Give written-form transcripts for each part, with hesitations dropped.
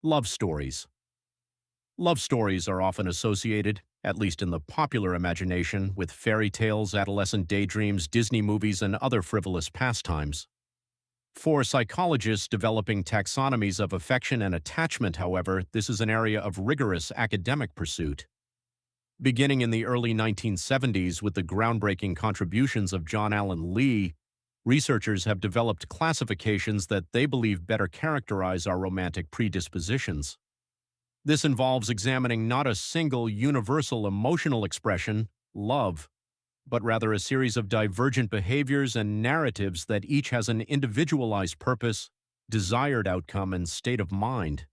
Love stories. Love stories are often associated, at least in the popular imagination, with fairy tales, adolescent daydreams, Disney movies, and other frivolous pastimes. For psychologists developing taxonomies of affection and attachment, however, this is an area of rigorous academic pursuit. Beginning in the early 1970s with the groundbreaking contributions of John Allen Lee, researchers have developed classifications that they believe better characterize our romantic predispositions. This involves examining not a single universal emotional expression, love, but rather a series of divergent behaviors and narratives that each has an individualized purpose, desired outcome, and state of mind.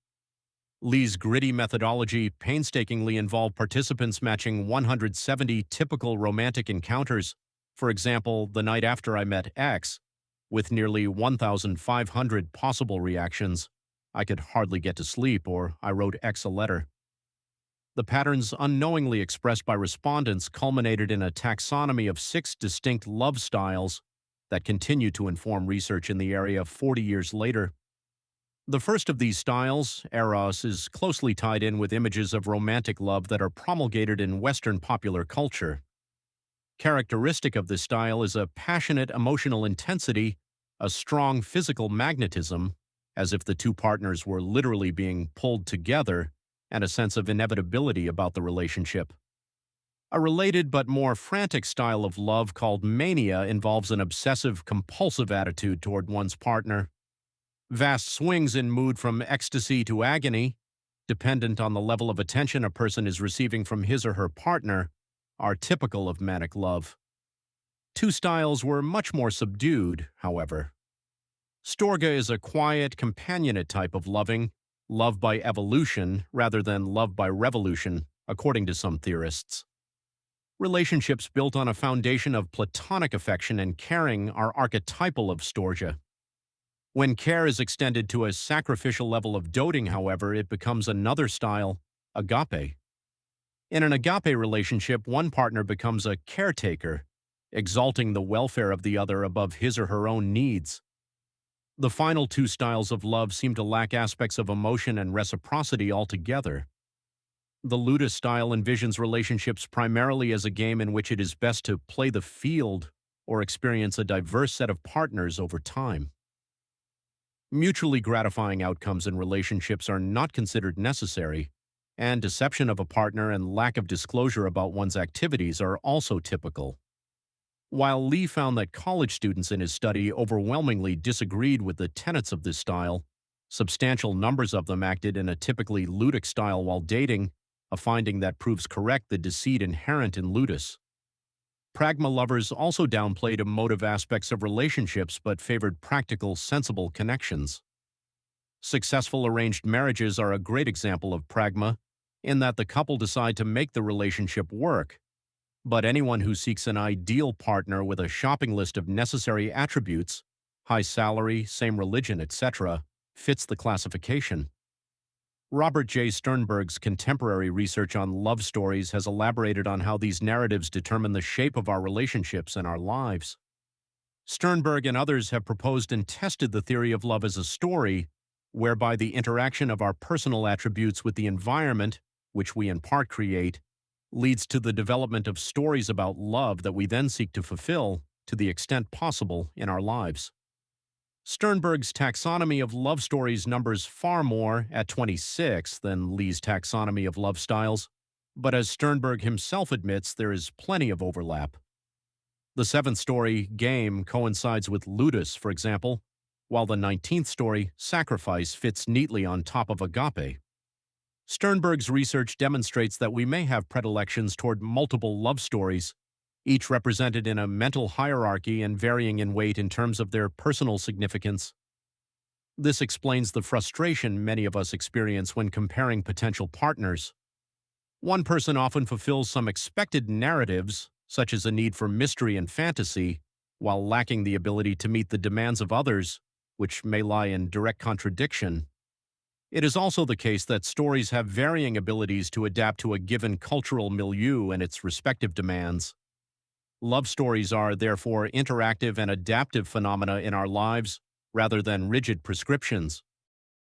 Lee's gritty methodology painstakingly involved participants matching 170 typical romantic encounters, for example, the night after I met X, with nearly 1,500 possible reactions. I could hardly get to sleep, or I wrote X a letter. The patterns unknowingly expressed by respondents culminated in a taxonomy of 6 distinct love styles that continue to inform research in the area 40 years later. The first of these styles, Eros, is closely tied in with images of romantic love that are promulgated in Western popular culture. Characteristic of this style is a passionate emotional intensity, a strong physical magnetism, as if the two partners were literally being pulled together, and a sense of inevitability about the relationship. A related but more frantic style of love called mania involves an obsessive-compulsive attitude toward one's partner. Vast swings in mood from ecstasy to agony, dependent on the level of attention a person is receiving from his or her partner, are typical of manic love. Two styles were much more subdued, however. Storge is a quiet, companionate type of loving, love by evolution rather than love by revolution, according to some theorists. Relationships built on a foundation of platonic affection and caring are archetypal of Storge. When care is extended to a sacrificial level of doting, however, it becomes another style, agape. In an agape relationship, one partner becomes a caretaker, exalting the welfare of the other above his or her own needs. The final two styles of love seem to lack aspects of emotion and reciprocity altogether. The Ludus style envisions relationships primarily as a game in which it is best to play the field or experience a diverse set of partners over time. Mutually gratifying outcomes in relationships are not considered necessary, and deception of a partner and lack of disclosure about one's activities are also typical. While Lee found that college students in his study overwhelmingly disagreed with the tenets of this style, substantial numbers of them acted in a typically ludic style while dating, a finding that proves correct the deceit inherent in ludus. Pragma lovers also downplayed emotive aspects of relationships but favored practical, sensible connections. Successful arranged marriages are a great example of pragma, in that the couple decide to make the relationship work. But anyone who seeks an ideal partner with a shopping list of necessary attributes, high salary, same religion, etc., fits the classification. Robert J. Sternberg's contemporary research on love stories has elaborated on how these narratives determine the shape of our relationships and our lives. Sternberg and others have proposed and tested the theory of love as a story, whereby the interaction of our personal attributes with the environment, which we in part create, leads to the development of stories about love that we then seek to fulfill, to the extent possible, in our lives. Sternberg's taxonomy of love stories numbers far more, at 26, than Lee's taxonomy of love styles, but as Sternberg himself admits, there is plenty of overlap. The 7th story, Game, coincides with Ludus, for example, while the 19th story, Sacrifice, fits neatly on top of Agape. Sternberg's research demonstrates that we may have predilections toward multiple love stories, each represented in a mental hierarchy and varying in weight in terms of their personal significance. This explains the frustration many of us experience when comparing potential partners. One person often fulfills some expected narratives, such as a need for mystery and fantasy, while lacking the ability to meet the demands of others, which may lie in direct contradiction. It is also the case that stories have varying abilities to adapt to a given cultural milieu and its respective demands. Love stories are, therefore, interactive and adaptive phenomena in our lives, rather than rigid prescriptions.